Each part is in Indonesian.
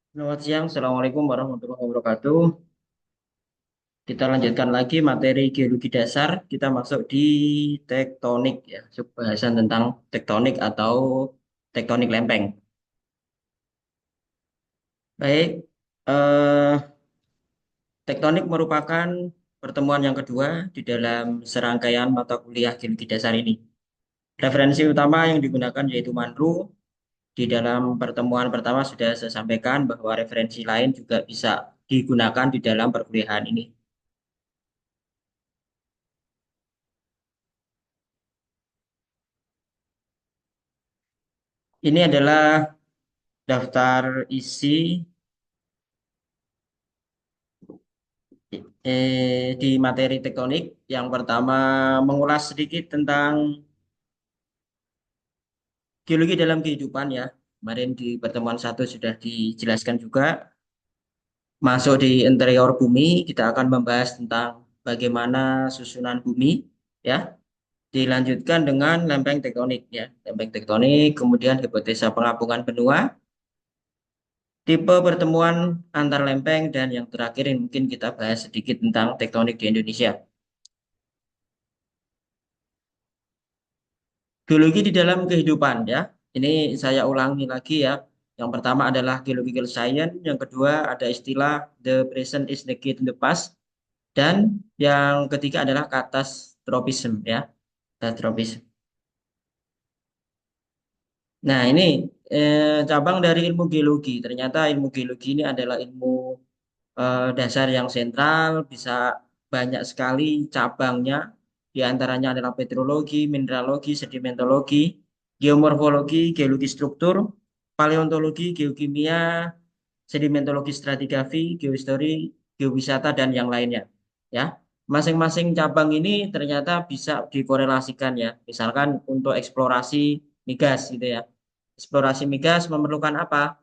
Selamat siang, Assalamualaikum warahmatullahi wabarakatuh. Kita lanjutkan lagi materi geologi dasar. Kita masuk di tektonik ya, bahasan tentang tektonik atau tektonik lempeng. Baik, tektonik merupakan pertemuan yang kedua di dalam serangkaian mata kuliah geologi dasar ini. Referensi utama yang digunakan yaitu Manru. Di dalam pertemuan pertama sudah saya sampaikan bahwa referensi lain juga bisa digunakan di dalam perkuliahan ini. Ini adalah daftar isi di materi tektonik. Yang pertama mengulas sedikit tentang geologi dalam kehidupan ya. Kemarin di pertemuan satu sudah dijelaskan juga. Masuk di interior bumi, kita akan membahas tentang bagaimana susunan bumi ya. Dilanjutkan dengan lempeng tektonik ya. Lempeng tektonik, kemudian hipotesa pengapungan benua, tipe pertemuan antar lempeng, dan yang terakhir yang mungkin kita bahas sedikit tentang tektonik di Indonesia. Geologi di dalam kehidupan ya. Ini saya ulangi lagi ya. Yang pertama adalah geological science, yang kedua ada istilah the present is the key to the past, dan yang ketiga adalah katastropism ya. Katastropism. Nah, ini cabang dari ilmu geologi. Ternyata ilmu geologi ini adalah ilmu dasar yang sentral, bisa banyak sekali cabangnya. Di antaranya adalah petrologi, mineralogi, sedimentologi, geomorfologi, geologi struktur, paleontologi, geokimia, sedimentologi stratigrafi, geohistori, geowisata, dan yang lainnya. Ya, masing-masing cabang ini ternyata bisa dikorelasikan ya. Misalkan untuk eksplorasi migas gitu ya. Eksplorasi migas memerlukan apa?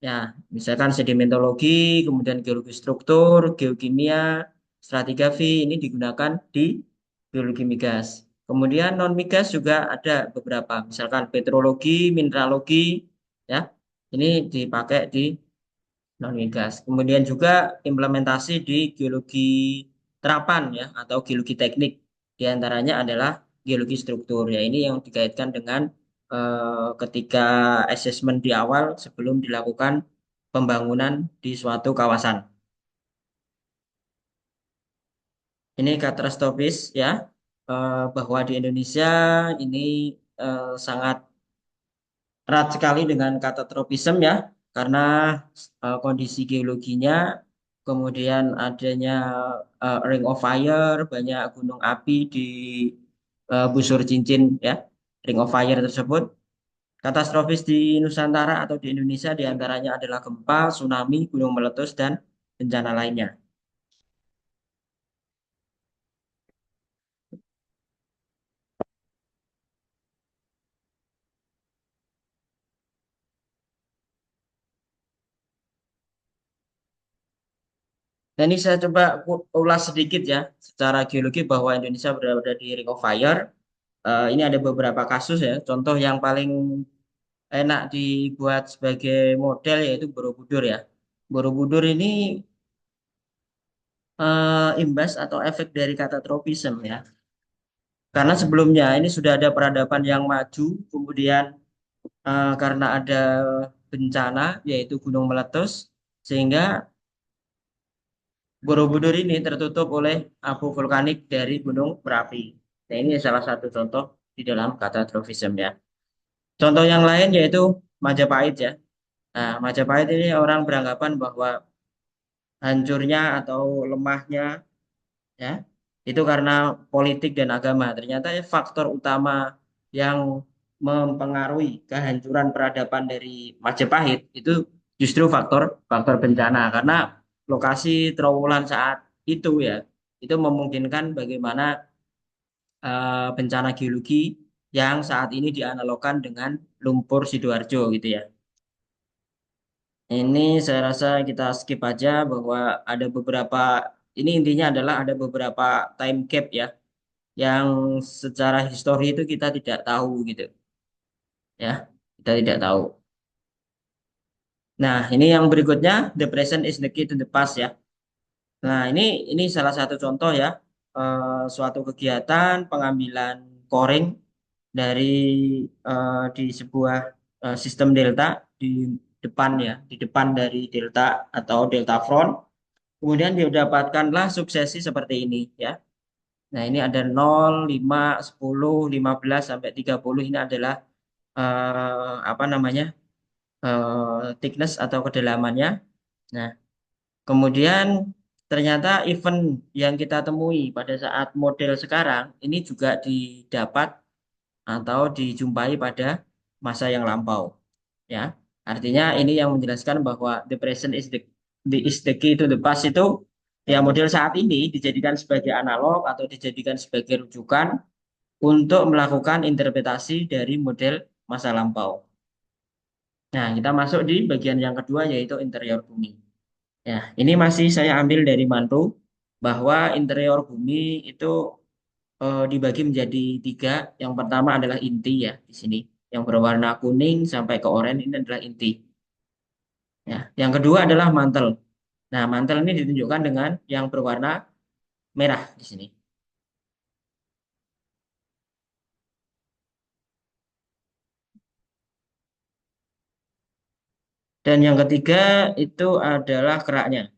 Ya, misalkan sedimentologi, kemudian geologi struktur, geokimia, stratigrafi ini digunakan di geologi migas. Kemudian non migas juga ada beberapa, misalkan petrologi, mineralogi, ya, ini dipakai di non migas. Kemudian juga implementasi di geologi terapan ya atau geologi teknik. Di antaranya adalah geologi struktur ya. Ini yang dikaitkan dengan ketika asesmen di awal sebelum dilakukan pembangunan di suatu kawasan. Ini katastrofis ya, bahwa di Indonesia ini sangat erat sekali dengan kata tropism ya, karena kondisi geologinya, kemudian adanya ring of fire, banyak gunung api di busur cincin ya, ring of fire tersebut. Katastrofis di Nusantara atau di Indonesia diantaranya adalah gempa, tsunami, gunung meletus, dan bencana lainnya. Nah, ini saya coba ulas sedikit ya, secara geologi bahwa Indonesia berada di ring of fire. Ini ada beberapa kasus ya. Contoh yang paling enak dibuat sebagai model yaitu Borobudur ya. Borobudur ini imbas atau efek dari kata tropism ya. Karena sebelumnya ini sudah ada peradaban yang maju, kemudian karena ada bencana yaitu gunung meletus, sehingga Borobudur ini tertutup oleh abu vulkanik dari gunung berapi. Nah, ini salah satu contoh di dalam kata tropism ya. Contoh yang lain yaitu Majapahit ya. Nah, Majapahit ini orang beranggapan bahwa hancurnya atau lemahnya ya itu karena politik dan agama. Ternyata ya, faktor utama yang mempengaruhi kehancuran peradaban dari Majapahit itu justru faktor faktor bencana karena lokasi Trowulan saat itu ya itu memungkinkan bagaimana bencana geologi yang saat ini dianalogkan dengan lumpur Sidoarjo gitu ya. Ini saya rasa kita skip aja bahwa ada beberapa, ini intinya adalah ada beberapa time gap ya, yang secara histori itu kita tidak tahu gitu ya, kita tidak tahu. Nah, ini yang berikutnya, the present is the key to the past ya. Nah, ini salah satu contoh ya, suatu kegiatan pengambilan coring dari di sebuah sistem delta di depan ya, di depan dari delta atau delta front. Kemudian didapatkanlah suksesi seperti ini ya. Nah, ini ada 0, 5, 10, 15 sampai 30 ini adalah apa namanya? Thickness atau kedalamannya. Nah, kemudian ternyata event yang kita temui pada saat model sekarang ini juga didapat atau dijumpai pada masa yang lampau. Ya, artinya ini yang menjelaskan bahwa the present is the key to the past itu ya model saat ini dijadikan sebagai analog atau dijadikan sebagai rujukan untuk melakukan interpretasi dari model masa lampau. Nah, kita masuk di bagian yang kedua yaitu interior bumi. Ya, ini masih saya ambil dari Manto bahwa interior bumi itu dibagi menjadi tiga. Yang pertama adalah inti ya di sini, yang berwarna kuning sampai ke oranye ini adalah inti. Ya, yang kedua adalah mantel. Nah, mantel ini ditunjukkan dengan yang berwarna merah di sini. Dan yang ketiga itu adalah keraknya.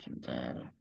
Sebentar.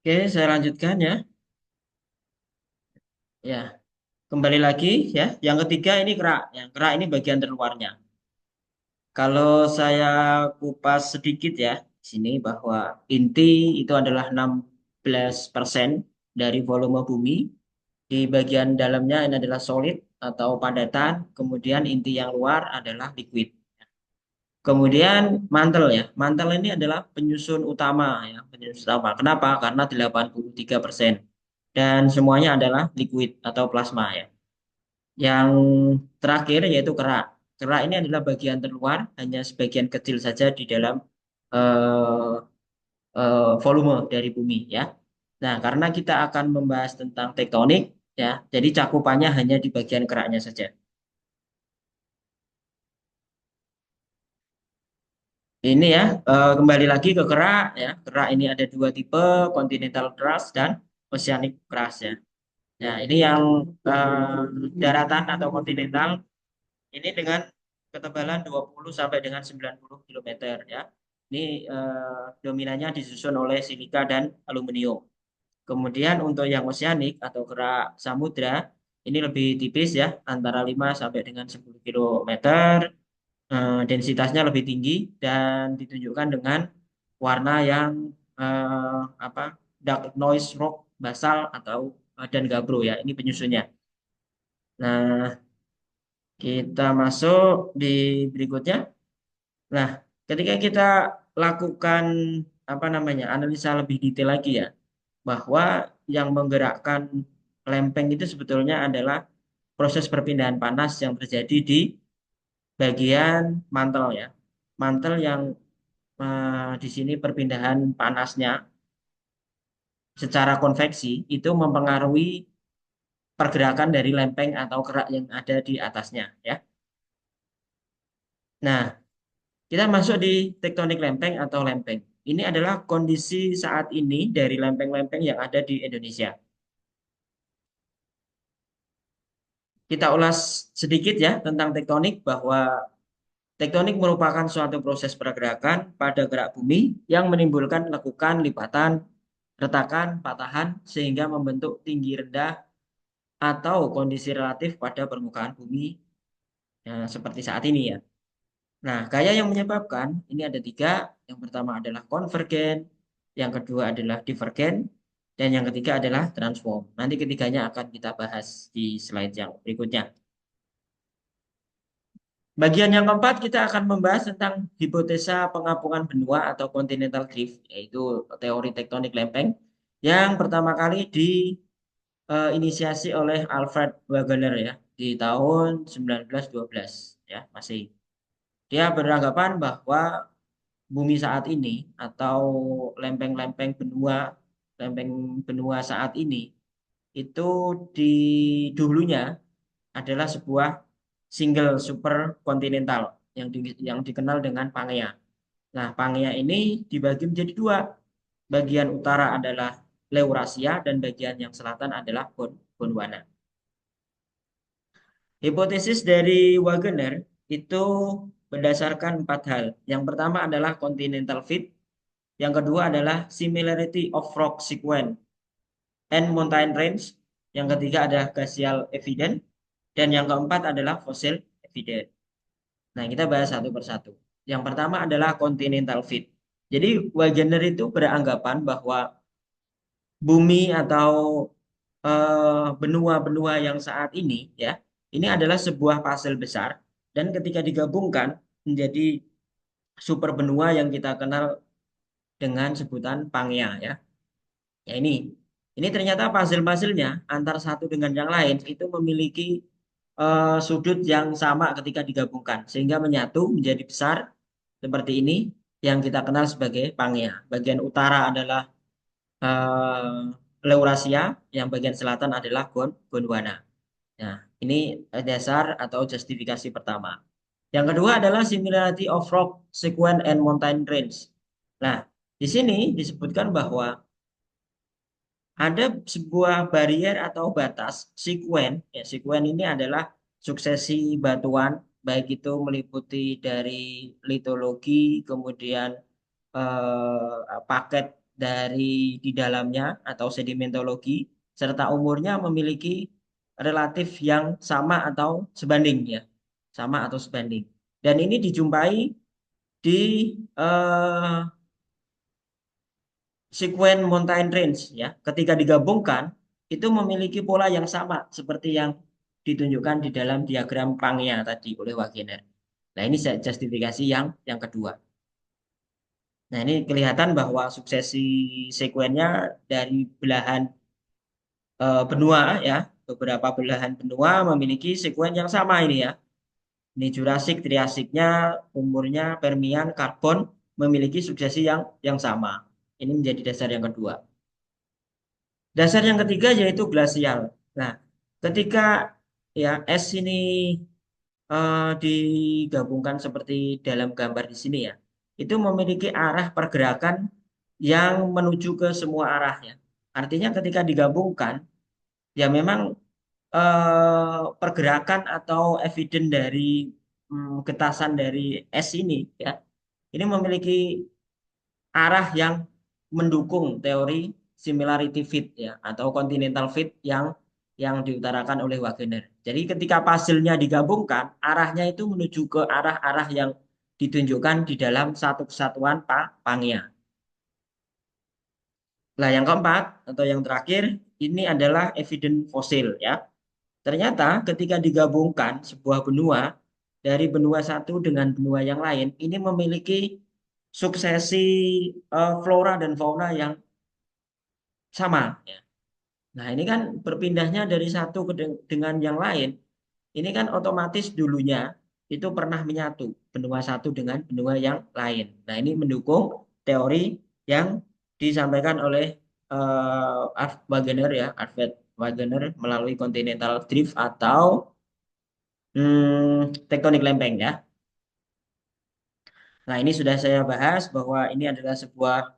Oke, saya lanjutkan ya. Ya, kembali lagi ya. Yang ketiga ini kerak. Yang kerak ini bagian terluarnya. Kalau saya kupas sedikit ya, di sini bahwa inti itu adalah 16% dari volume bumi. Di bagian dalamnya ini adalah solid atau padatan, kemudian inti yang luar adalah liquid. Kemudian mantel ya. Mantel ini adalah penyusun utama ya, penyusun utama. Kenapa? Karena 83% dan semuanya adalah liquid atau plasma ya. Yang terakhir yaitu kerak. Kerak ini adalah bagian terluar, hanya sebagian kecil saja di dalam eh, volume dari bumi ya. Nah, karena kita akan membahas tentang tektonik ya, jadi cakupannya hanya di bagian keraknya saja. Ini ya, kembali lagi ke kerak ya. Kerak ini ada dua tipe, continental crust dan oceanic crust ya. Nah, ini yang daratan atau kontinental ini dengan ketebalan 20 sampai dengan 90 kilometer ya. Ini dominannya disusun oleh silika dan aluminium. Kemudian untuk yang oseanik atau kerak samudra ini lebih tipis ya, antara 5 sampai dengan 10 kilometer. Densitasnya lebih tinggi dan ditunjukkan dengan warna yang apa dark noise rock basal atau dan gabro ya. Ini penyusunnya. Nah, kita masuk di berikutnya. Nah, ketika kita lakukan apa namanya analisa lebih detail lagi ya, bahwa yang menggerakkan lempeng itu sebetulnya adalah proses perpindahan panas yang terjadi di bagian mantel ya. Mantel yang di sini perpindahan panasnya secara konveksi itu mempengaruhi pergerakan dari lempeng atau kerak yang ada di atasnya ya. Nah, kita masuk di tektonik lempeng atau lempeng. Ini adalah kondisi saat ini dari lempeng-lempeng yang ada di Indonesia. Kita ulas sedikit ya tentang tektonik bahwa tektonik merupakan suatu proses pergerakan pada gerak bumi yang menimbulkan lekukan, lipatan, retakan, patahan sehingga membentuk tinggi rendah atau kondisi relatif pada permukaan bumi seperti saat ini ya. Nah, gaya yang menyebabkan ini ada tiga. Yang pertama adalah konvergen, yang kedua adalah divergen, Dan yang ketiga adalah transform. Nanti ketiganya akan kita bahas di slide yang berikutnya. Bagian yang keempat kita akan membahas tentang hipotesa pengapungan benua atau continental drift, yaitu teori tektonik lempeng yang pertama kali diinisiasi oleh Alfred Wegener ya di tahun 1912 ya masih. Dia beranggapan bahwa bumi saat ini atau lempeng-lempeng benua, lempeng benua saat ini itu di dulunya adalah sebuah single superkontinental yang dikenal dengan Pangea. Nah, Pangea ini dibagi menjadi dua. Bagian utara adalah Laurasia dan bagian yang selatan adalah Gondwana. Hipotesis dari Wegener itu berdasarkan empat hal. Yang pertama adalah continental fit, yang kedua adalah similarity of rock sequence and mountain range, yang ketiga adalah glacial evidence, dan yang keempat adalah fossil evidence. Nah, kita bahas satu persatu. Yang pertama adalah continental fit. Jadi, Wegener itu beranggapan bahwa bumi atau benua-benua yang saat ini ya, ini adalah sebuah puzzle besar dan ketika digabungkan menjadi super benua yang kita kenal dengan sebutan Pangea ya. Ya ini ternyata puzzle-puzzlenya antar satu dengan yang lain itu memiliki sudut yang sama ketika digabungkan sehingga menyatu menjadi besar seperti ini yang kita kenal sebagai Pangea. Bagian utara adalah eh, Laurasia, yang bagian selatan adalah Gondwana. Nah, ini dasar atau justifikasi pertama. Yang kedua adalah similarity of rock sequence and mountain range. Nah, di sini disebutkan bahwa ada sebuah barrier atau batas sekuen. Ya, sekuen ini adalah suksesi batuan, baik itu meliputi dari litologi, kemudian paket dari di dalamnya atau sedimentologi, serta umurnya memiliki relatif yang sama atau sebanding ya, sama atau sebanding. Dan ini dijumpai di eh, sekuen mountain range ya. Ketika digabungkan itu memiliki pola yang sama seperti yang ditunjukkan di dalam diagram Pangea tadi oleh Wegener. Nah, ini justifikasi yang kedua. Nah, ini kelihatan bahwa suksesi sekuennya dari belahan benua ya, beberapa belahan benua memiliki sekuen yang sama ini ya. Ini Jurassic, Triasiknya, umurnya, Permian, Karbon memiliki suksesi yang sama. Ini menjadi dasar yang kedua. Dasar yang ketiga yaitu glasial. Nah, ketika ya es ini digabungkan seperti dalam gambar di sini ya, itu memiliki arah pergerakan yang menuju ke semua arahnya. Artinya ketika digabungkan, ya memang pergerakan atau eviden dari getasan dari es ini ya, ini memiliki arah yang mendukung teori similarity fit ya atau continental fit yang diutarakan oleh Wegener. Jadi ketika puzzle-nya digabungkan, arahnya itu menuju ke arah-arah yang ditunjukkan di dalam satu kesatuan Pangea. Nah, yang keempat atau yang terakhir ini adalah evidence fosil ya. Ternyata ketika digabungkan sebuah benua dari benua satu dengan benua yang lain, ini memiliki suksesi flora dan fauna yang sama. Ya. Nah, ini kan berpindahnya dari satu dengan yang lain. Ini kan otomatis dulunya itu pernah menyatu benua satu dengan benua yang lain. Nah, ini mendukung teori yang disampaikan oleh Wegener ya, Alfred Wegener melalui continental drift atau tektonik lempeng ya. Nah, ini sudah saya bahas bahwa ini adalah sebuah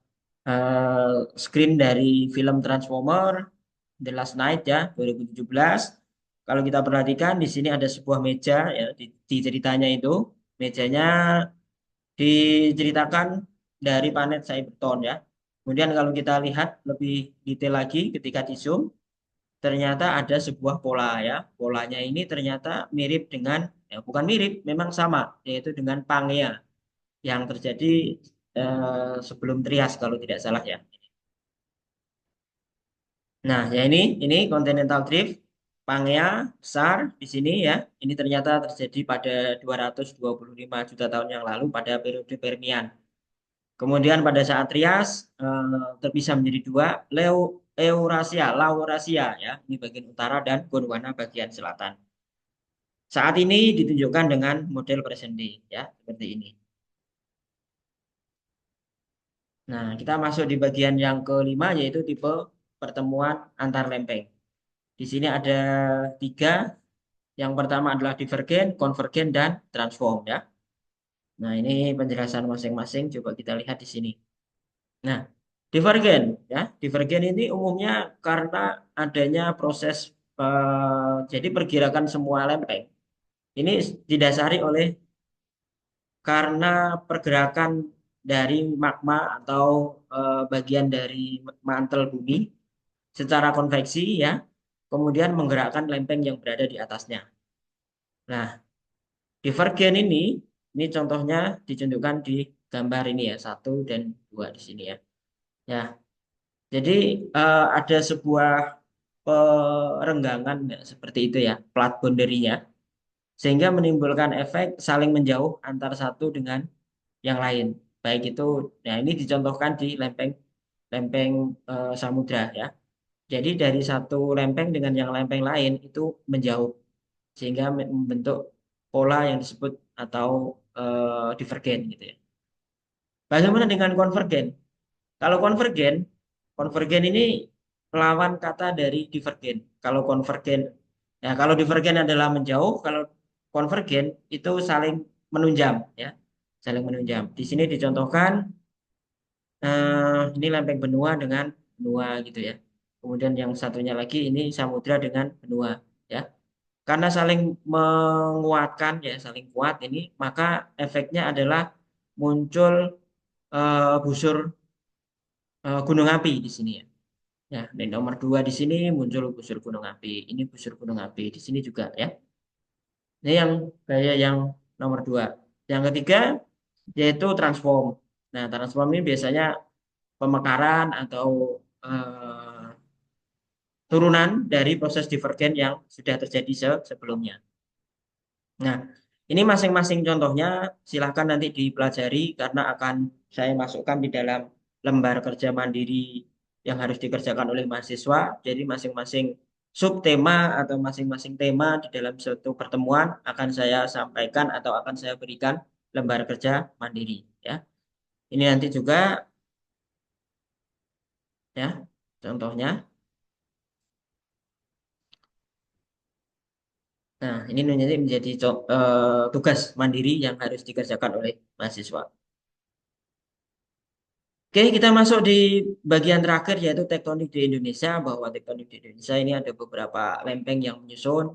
screen dari film Transformer The Last Night ya 2017. Kalau kita perhatikan di sini ada sebuah meja ya di ceritanya itu mejanya diceritakan dari planet Cybertron ya. Kemudian kalau kita lihat lebih detail lagi ketika di zoom ternyata ada sebuah pola ya. Polanya ini ternyata mirip dengan ya bukan mirip, memang sama yaitu dengan Pangea yang terjadi sebelum Trias kalau tidak salah ya. Nah, ya ini continental drift Pangea besar di sini ya. Ini ternyata terjadi pada 225 juta tahun yang lalu pada periode Permian. Kemudian pada saat Trias terpisah menjadi dua, Laurasia ya, ini bagian utara dan Gondwana bagian selatan. Saat ini ditunjukkan dengan model present day ya, seperti ini. Nah, kita masuk di bagian yang kelima yaitu tipe pertemuan antar lempeng. Di sini ada tiga. Yang pertama adalah divergen, konvergen, dan transform ya. Nah, ini penjelasan masing-masing. Coba kita lihat di sini. Nah, divergen ya. Divergen ini umumnya karena adanya proses jadi pergerakan semua lempeng. Ini didasari oleh karena pergerakan dari magma atau bagian dari mantel bumi secara konveksi ya, kemudian menggerakkan lempeng yang berada di atasnya. Nah, divergen ini contohnya ditunjukkan di gambar ini ya, satu dan dua di sini ya. Ya, jadi ada sebuah perenggangan ya, seperti itu ya, plat boundary-nya, sehingga menimbulkan efek saling menjauh antar satu dengan yang lain. Baik itu, nah ini dicontohkan di lempeng lempeng samudra ya. Jadi dari satu lempeng dengan yang lempeng lain itu menjauh, sehingga membentuk pola yang disebut atau divergen gitu ya. Bagaimana dengan konvergen? Kalau konvergen, konvergen ini lawan kata dari divergen. Kalau konvergen, ya kalau divergen adalah menjauh, kalau konvergen itu saling menunjam, ya, saling menunjam. Di sini dicontohkan ini lempeng benua dengan benua gitu ya. Kemudian yang satunya lagi ini samudra dengan benua, ya. Karena saling menguatkan, ya, saling kuat ini, maka efeknya adalah muncul busur gunung api di sini ya. Ya, di nomor dua di sini muncul busur gunung api. Ini busur gunung api di sini juga ya. Ini yang gaya yang nomor dua. Yang ketiga yaitu transform. Nah, transform ini biasanya pemekaran atau eh, turunan dari proses divergen yang sudah terjadi sebelumnya. Nah, ini masing-masing contohnya silahkan nanti dipelajari karena akan saya masukkan di dalam lembar kerja mandiri yang harus dikerjakan oleh mahasiswa. Jadi masing-masing subtema atau masing-masing tema di dalam suatu pertemuan akan saya sampaikan atau akan saya berikan lembar kerja mandiri ya. Ini nanti juga ya contohnya. Nah, ini nanti menjadi tugas mandiri yang harus dikerjakan oleh mahasiswa. Oke, kita masuk di bagian terakhir yaitu tektonik di Indonesia. Bahwa tektonik di Indonesia ini ada beberapa lempeng yang menyusun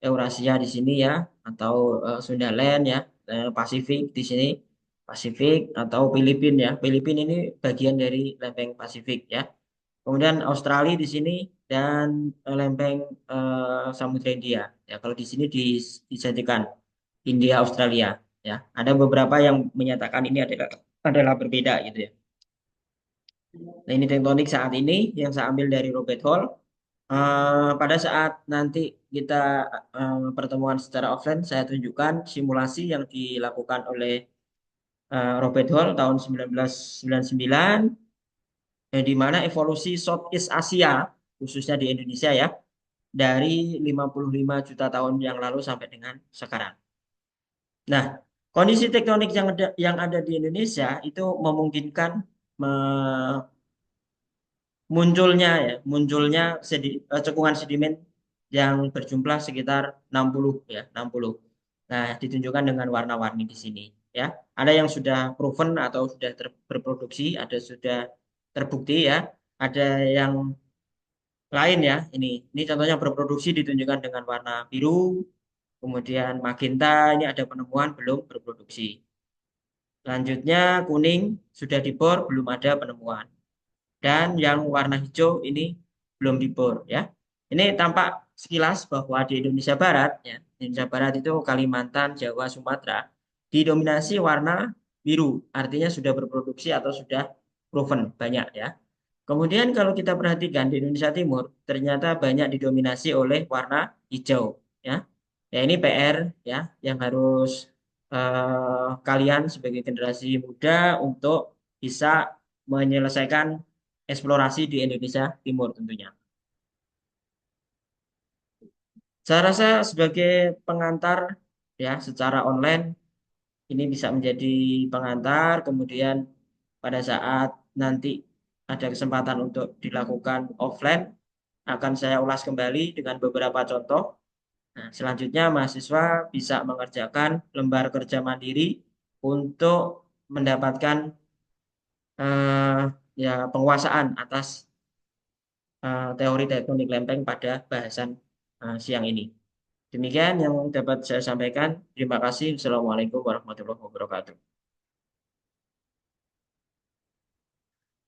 Eurasia di sini ya, atau Sundaland ya, Pasifik di sini, Pasifik atau Filipina ya. Filipina ini bagian dari lempeng Pasifik ya. Kemudian Australia di sini dan lempeng Samudra India. Ya, kalau di sini dijadikan India Australia ya. Ada beberapa yang menyatakan ini adalah berbeda gitu ya. Nah, ini tektonik saat ini yang saya ambil dari Robert Hall. Pada saat nanti kita pertemuan secara offline, saya tunjukkan simulasi yang dilakukan oleh Robert Hall tahun 1999, di mana evolusi Southeast Asia, khususnya di Indonesia ya, dari 55 juta tahun yang lalu sampai dengan sekarang. Nah, kondisi tektonik yang ada di Indonesia itu memungkinkan munculnya cekungan sedimen yang berjumlah sekitar 60 ya, 60. Nah, ditunjukkan dengan warna-warni di sini ya. Ada yang sudah proven atau sudah berproduksi, ada sudah terbukti ya. Ada yang lain ya. Ini contohnya berproduksi ditunjukkan dengan warna biru, kemudian magenta ini ada penemuan belum berproduksi. Selanjutnya kuning sudah dibor belum ada penemuan. Dan yang warna hijau ini belum dibor ya. Ini tampak sekilas bahwa di Indonesia Barat ya, Indonesia Barat itu Kalimantan, Jawa, Sumatera didominasi warna biru, artinya sudah berproduksi atau sudah proven banyak ya. Kemudian kalau kita perhatikan di Indonesia Timur, ternyata banyak didominasi oleh warna hijau, ya. Ya ini PR ya yang harus kalian sebagai generasi muda untuk bisa menyelesaikan eksplorasi di Indonesia Timur tentunya. Saya rasa sebagai pengantar ya secara online ini bisa menjadi pengantar, kemudian pada saat nanti ada kesempatan untuk dilakukan offline akan saya ulas kembali dengan beberapa contoh. Nah, selanjutnya mahasiswa bisa mengerjakan lembar kerja mandiri untuk mendapatkan eh, ya penguasaan atas teori tektonik lempeng pada bahasan siang ini. Demikian yang dapat saya sampaikan. Terima kasih. Assalamualaikum warahmatullahi wabarakatuh.